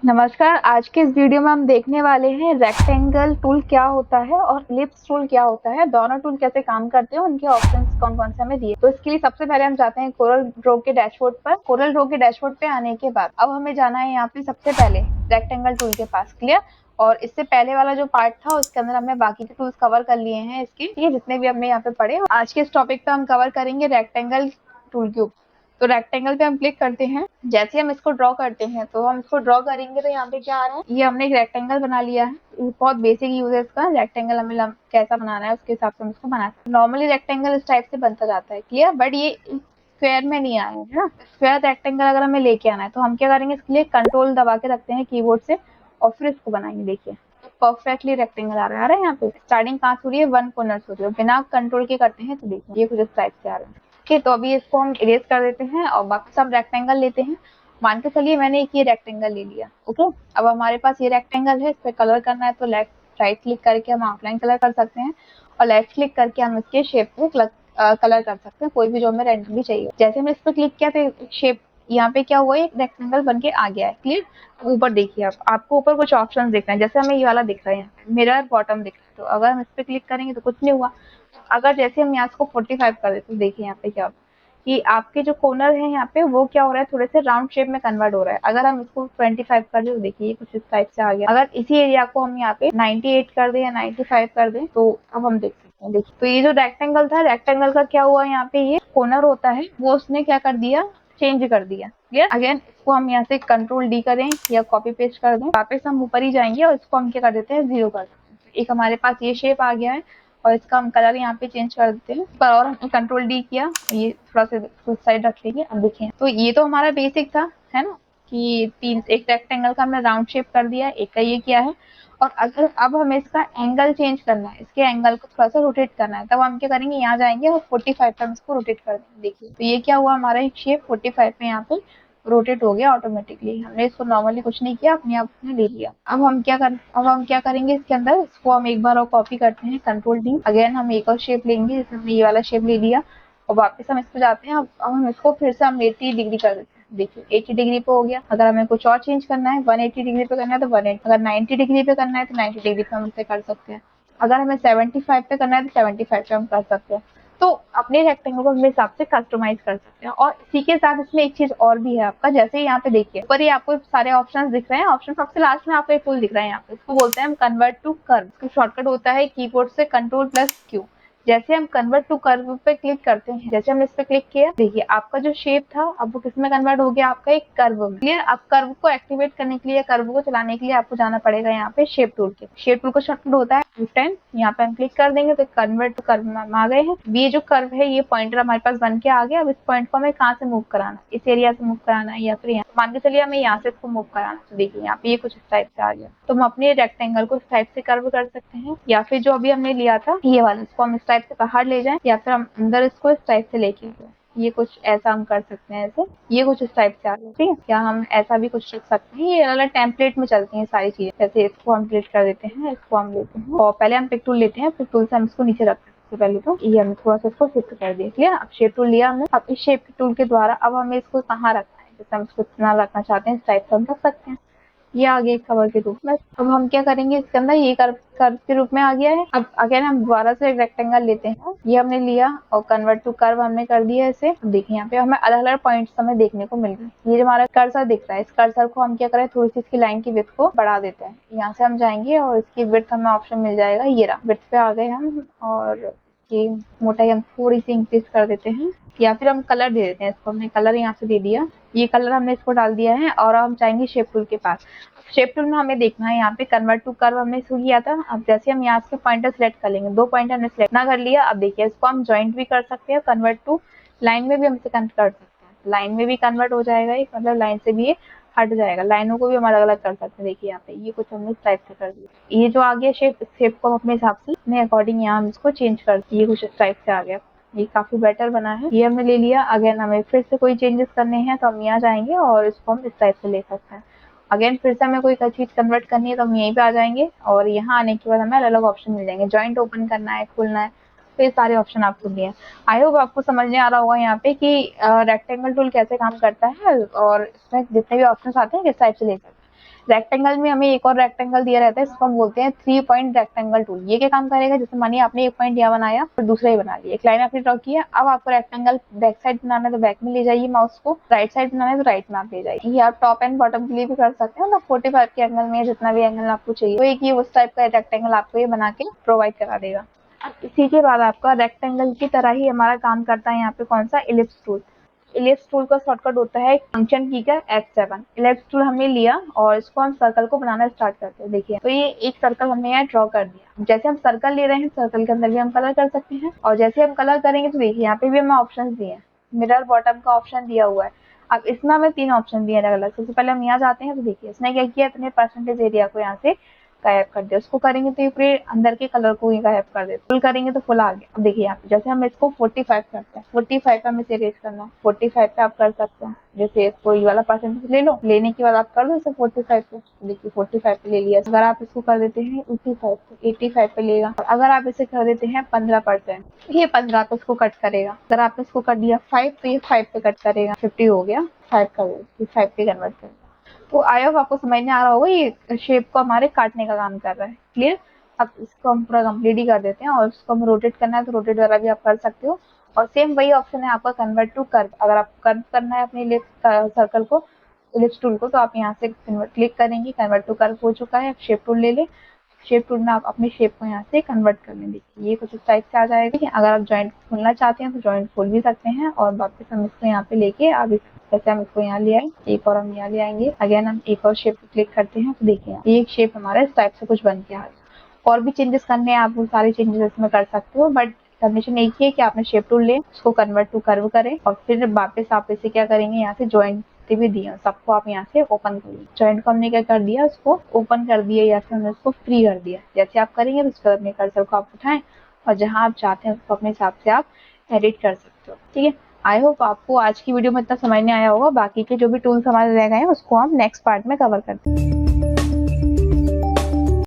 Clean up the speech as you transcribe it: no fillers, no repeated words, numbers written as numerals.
नमस्कार। आज के इस वीडियो में हम देखने वाले हैं रेक्टेंगल टूल क्या होता है और इलिप्स टूल क्या होता है। दोनों टूल कैसे काम करते हैं, उनके ऑप्शंस कौन कौन से हमें दिए। तो इसके लिए सबसे पहले हम जाते हैं कोरल ड्रॉ के डैशबोर्ड पर। कोरल ड्रॉ के डैशबोर्ड पे आने के बाद अब हमें जाना है यहाँ पे सबसे पहले रेक्टेंगल टूल के पास। क्लियर। और इससे पहले वाला जो पार्ट था उसके अंदर हमने बाकी के टूल्स कवर कर लिए हैं इसके, ये जितने भी हमने यहाँ पे पढ़े। आज के इस टॉपिक पे हम कवर करेंगे रेक्टेंगल टूल के ऊपर। तो रेक्टेंगल पे हम क्लिक करते हैं। जैसे हम इसको ड्रॉ करते हैं तो हम इसको ड्रॉ करेंगे तो यहाँ पे क्या आ रहा है, ये हमने एक रेक्टेंगल बना लिया है। ये बहुत बेसिक यूज है इसका। रेक्टेंगल हमें कैसा बनाना है उसके हिसाब से हम इसको बना सकते हैं। नॉर्मली रेक्टेंगल इस टाइप से बनता जाता है। क्लियर। बट ये स्क्वायर में नहीं आया है ना। स्क्वायर रेक्टेंगल अगर हमें लेके आना है तो हम क्या करेंगे, इसके लिए कंट्रोल दबा के रखते हैं कीबोर्ड से और फिर इसको बनाएंगे। देखिए परफेक्टली रेक्टेंगल आ रहा है यहाँ पे। स्टार्टिंग कहाँ से हो रही है, वन कॉर्नर से हो रही है। बिना कंट्रोल के करते हैं तो देखिए ये कुछ इस टाइप से आ रहा है। ठीक है, तो अभी इसको हम इरेज कर देते हैं और बाकी सब रेक्टेंगल लेते हैं। मान के चलिए मैंने एक ये रेक्टेंगल ले लिया। ओके, अब हमारे पास ये रेक्टेंगल है, इस पे कलर करना है तो लेफ्ट राइट क्लिक करके हम आउटलाइन कलर कर सकते हैं और लेफ्ट क्लिक करके हम इसके शेप पे कलर कर सकते हैं, कोई भी जो हमें रेंडमली चाहिए। जैसे हमने इस पर क्लिक किया तो शेप यहाँ पे क्या हुआ, एक रेक्टेंगल बन के आ गया है। क्लियर। ऊपर देखिए, आपको ऊपर कुछ ऑप्शन दिख रहे हैं। जैसे हमें ये वाला दिख रहा है, यहाँ पे मिरर बॉटम दिख रहा है। तो अगर हम इस पे क्लिक करेंगे तो कुछ नहीं हुआ। अगर जैसे हम यहाँ इसको 45 कर देते तो देखिए यहाँ पे क्या होगा कि आपके जो कॉर्नर है यहाँ पे वो क्या हो रहा है, थोड़े से राउंड शेप में कन्वर्ट हो रहा है। अगर हम इसको 25 कर दे तो देखिए कुछ इस टाइप से आ गया। अगर इसी एरिया को हम यहाँ पे 98 कर दे या 95 कर दे तो अब हम देख सकते हैं। देखिए तो ये जो रेक्टेंगल था, रेक्टेंगल का क्या हुआ, यहाँ पे ये कॉर्नर होता है वो उसने क्या कर दिया, चेंज कर दिया। क्लियर। अगेन इसको हम यहाँ से कंट्रोल डी करें या कॉपी पेस्ट कर दें, वापस हम ऊपर ही जाएंगे और इसको हम क्या कर देते हैं, 0 कर देते हैं। एक हमारे पास ये शेप आ गया है और इसका हम कलर यहाँ पे चेंज कर देते हैं। पर और हमने कंट्रोल डी किया, ये थोड़ा सा उस साइड रख लेंगे। अब देखिए तो ये तो हमारा बेसिक था, है ना, कि तीन एक रेक्टेंगल का हमने राउंड शेप कर दिया, एक का ये किया है। और अगर अब हमें इसका एंगल चेंज करना है, इसके एंगल को थोड़ा सा रोटेट करना है, तब हम क्या करेंगे, यहाँ जाएंगे और 45 पे हम इसको रोटेट कर देंगे। देखिए तो ये क्या हुआ, हमारा एक शेप 45 पे यहाँ पे रोटेट हो गया ऑटोमेटिकली। हमने इसको नॉर्मली कुछ नहीं किया, अपने आप ने ले लिया। अब हम क्या करेंगे, इसके अंदर इसको हम एक बार और कॉपी करते हैं, कंट्रोल डी। अगेन हम एक और शेप लेंगे, जैसे हमने ये वाला शेप ले लिया और वापस हम इस पे जाते हैं। अब हम इसको फिर से हम 80 डिग्री कर देते हैं। देखिए 80 डिग्री पे हो गया। अगर हमें कुछ और चेंज करना है, 180 डिग्री पे करना है तो 180, अगर 90 डिग्री पे करना है तो 90 डिग्री पे हम इसे कर सकते हैं। अगर हमें 75 पे करना है तो 75 पे हम कर सकते हैं। तो अपने रेक्टेंगल को अपने हिसाब से कस्टमाइज कर सकते हैं। और इसी के साथ इसमें एक चीज और भी है आपका, जैसे यहाँ पे देखिए ऊपर ही आपको सारे ऑप्शंस दिख रहे हैं। ऑप्शन सबसे लास्ट में आपको एक टूल दिख रहा है यहाँ पे, इसको बोलते हैं हम कन्वर्ट टू कर्व। इसका शॉर्टकट होता है कीबोर्ड से कंट्रोल प्लस क्यू। जैसे हम कन्वर्ट टू कर्व पे क्लिक करते हैं, जैसे हमने इस पे क्लिक किया, देखिए आपका जो शेप था अब वो किसमें कन्वर्ट हो गया, आपका एक कर्व में। क्लियर। अब कर्व को एक्टिवेट करने के लिए, कर्व को चलाने के लिए आपको जाना पड़ेगा यहाँ पे शेप टूल के। शेप टूल का शॉर्टकट होता है F10। यहाँ पे हम क्लिक कर देंगे तो कन्वर्ट टू कर्व में आ गए हैं। ये जो कर्व है, ये पॉइंटर हमारे पास बन के आ गया। अब इस पॉइंट को हमें कहाँ से मूव कराना, इस एरिया से मूव कराना है या फिर यहाँ, मान के चलिए हमें यहाँ से इसको मूव कराना। तो देखिए यहाँ पे ये कुछ इस टाइप से आ गया। तो हम अपने रेक्टेंगल को इस टाइप से कर्व कर सकते हैं, या फिर जो अभी हमने लिया था ये वाला, इसको हम इस टाइप से बाहर ले जाएं या फिर हम अंदर इसको इस टाइप से लेके जाए। ये कुछ ऐसा हम कर सकते हैं, ऐसे ये कुछ इस टाइप से आ गया। ठीक है, या हम ऐसा भी कुछ रख सकते हैं। ये अलग टेम्पलेट में चलती हैं सारी चीजें। जैसे इसको हम क्लिक कर देते हैं, इसको हम लेते हैं और पहले हम पिक टूल लेते हैं। पिक टूल से हम इसको नीचे रखते हैं। सबसे पहले तो ये हमने थोड़ा सा इसको शिफ्ट कर दिया। क्लियर। अब शेप टूल लिया हमने। अब इस शेप टूल के द्वारा अब हमें इसको कहाँ रखना है, जैसे हम इसको इतना रखना चाहते हैं इस टाइप से हम रख सकते हैं। ये आ गया कवर के रूप में। अब हम क्या करेंगे, इसके अंदर ये कर्व के रूप में आ गया है। अब अगेन हम दोबारा से एक रेक्टेंगल लेते हैं, ये हमने लिया और कन्वर्ट टू कर्व हमने कर दिया इसे। देखिए यहाँ पे हमें अलग अलग पॉइंट्स हमें देखने को मिल रहे हैं। ये जो हमारा कर्सर दिख रहा है, इस कर्सर को हम क्या करें, थोड़ी सी इसकी लाइन की विड्थ को बढ़ा देते हैं। यहाँ से हम जाएंगे और इसकी विड्थ हमें ऑप्शन मिल जाएगा, ये रहा। विड्थ पे आ गए हम और की मोटाई हम थोड़ी सी इंक्रीज कर देते हैं, या फिर हम कलर दे देते हैं। इसको हमने कलर यहाँ से दे दिया, ये कलर हमने इसको डाल दिया है। और हम चाहेंगे शेप टूल के पास। शेप टूल में हमें देखना है यहाँ पे कन्वर्ट टू कर्व हमने शुरू किया था। अब जैसे हम यहाँ से पॉइंटर सिलेक्ट कर लेंगे, 2 पॉइंट हमने सिलेक्ट ना कर लिया। अब देखिए इसको हम ज्वाइंट भी कर सकते हैं, कन्वर्ट टू लाइन में भी हम इसे कन्वर्ट कर सकते हैं। लाइन में भी कन्वर्ट हो जाएगा, एक मतलब लाइन से भी ये हट जाएगा। लाइनों को भी हम अलग अलग कर सकते हैं। देखिए यहाँ पे ये कुछ हमने इस टाइप से कर दिया। ये जो आ गया शेप, शेप को हम अपने हिसाब से अपने अकॉर्डिंग यहाँ हम इसको चेंज कर, ये कुछ इस टाइप से आ गया। ये काफी बेटर बना है, ये हमने ले लिया। अगेन हमें फिर से कोई चेंजेस करने हैं तो हम यहाँ जाएंगे और इसको हम इस टाइप से ले सकते हैं। अगेन फिर से हमें कोई चीज कन्वर्ट करनी है तो हम यहीं पे आ जाएंगे और यहाँ आने के बाद हमें अलग अलग ऑप्शन मिल जाएंगे। जॉइंट ओपन करना है, खोलना है, तो ये सारे ऑप्शन आपको दिए हैं। आई होप आपको समझ में आ रहा होगा यहाँ पे कि रेक्टेंगल टूल कैसे काम करता है और इसमें जितने भी ऑप्शन आते हैं किस टाइप से ले सकते हैं। रेक्टेंगल में हमें एक और रेक्टेंगल दिया रहता है, इसको हम बोलते हैं 3 पॉइंट रेक्टेंगल टूल। ये क्या काम करेगा, जैसे मानिए आपने एक पॉइंट यहाँ बनाया फिर दूसरा ही बना लिया, एक लाइन आपने ड्रॉ किया, अब आपको रेक्टेंगल बैक साइड बनाना है तो बैक में ले जाइए माउस को, राइट साइड बनाना है तो राइट में आप ले जाइए। ये आप टॉप एंड बॉटम के लिए भी कर सकते हो ना, 45 के एंगल में जितना भी एंगल आपको चाहिए, तो एक ये उस टाइप का रेक्टेंगल आपको ये बना के प्रोवाइड करा देगा। अब इसी के बाद आपका रेक्टेंगल की तरह ही हमारा काम करता है यहाँ पे कौन सा, इलिप्स टूल। इलिप्स टूल का शॉर्टकट होता है फंक्शन की का F7। इलिप्स टूल हमने लिया और इसको हम सर्कल को बनाना स्टार्ट करते हैं। देखिए तो ये एक सर्कल हमने यहाँ ड्रॉ कर दिया। जैसे हम सर्कल ले रहे हैं, सर्कल के अंदर भी हम कलर कर सकते हैं, और जैसे हम कलर करेंगे तो देखिए यहाँ पे भी हमें ऑप्शन दिए हैं, मिरर बॉटम का ऑप्शन दिया हुआ है। अब इसमें हमें 3 ऑप्शन दिए अलग अलग। सबसे पहले हम यहाँ जाते हैं तो देखिए इसने क्या किया, इतने परसेंटेज एरिया को यहाँ से गायब कर दिया। उसको करेंगे तो ये पूरे अंदर के कलर को ही गायब कर देते, फुल करेंगे तो फुल आ गया। अब देखिए यहाँ पे जैसे हम इसको 45 करते हैं, 45 पे हमें इसे इरेज करना है, 45 पे आप कर सकते हैं। जैसे कोई वाला परसेंटेज ले लो, लेने के बाद आप कर दो इसे 45 पे। देखिए 45 पे ले लिया। अगर आप इसको कर देते हैं 85 पे, 85 पे लेगा। और अगर आप इसे कर देते हैं 15%, ये 15 पे इसको कट करेगा। अगर आपने इसको कर दिया 5 तो ये 5 पे कट करेगा। 50 हो गया, 5 कर दो, 5 पे कन्वर्ट कर। तो आई होप आपको समझ में आ रहा होगा, ये शेप को हमारे काटने का काम कर रहा है। क्लियर। अब इसको हम पूरा कंप्लीट ही कर देते हैं, और इसको हम रोटेट करना है तो रोटेट वाला भी आप कर सकते हो। और सेम वही ऑप्शन है आपका कन्वर्ट टू कर्व। अगर आप कर्व करना है अपने सर्कल को, इलिप्स टूल को, तो आप यहाँ से क्लिक करेंगे, कन्वर्ट टू कर्व हो चुका है। शेप टूल ले ले, शेप टूल में आप अपनी शेप को यहाँ से कन्वर्ट कर लें। देखिए ये कुछ इस टाइप से आ जाएगा। ठीक है, अगर आप जॉइंट खोलना चाहते हैं तो जॉइंट खोल भी सकते हैं, और वापस हम इसको यहाँ पे लेके आप जैसे हम इसको यहाँ ले आए, एक और हम यहाँ ले आएंगे। अगेन हम एक और शेप क्लिक करते हैं तो देखिए ये एक शेप हमारा इस टाइप से कुछ बन गया। और भी चेंजेस करने हैं आप वो सारे चेंजेस इसमें कर सकते हो, बट कंडीशन एक ही है कि आपने शेप टूल ले, उसको कन्वर्ट टू कर्व करें, और फिर वापस आप इसे क्या करेंगे, यहाँ से जॉइंट भी दिया सबको आप यहाँ से ओपन करिए। जॉइंट को हमने क्या कर दिया, उसको ओपन कर दिया, या फिर हमने उसको फ्री कर दिया। जैसे आप करेंगे तो उसके बाद अपने कर्सर को आप उठाएं और जहाँ आप चाहते हैं उसको अपने हिसाब से आप एडिट कर सकते हो। ठीक है, आई होप आपको आज की वीडियो में इतना समझ में आया होगा। बाकी के जो भी टूल्स हमारे रह गए हैं उसको हम नेक्स्ट पार्ट में कवर करते हैं।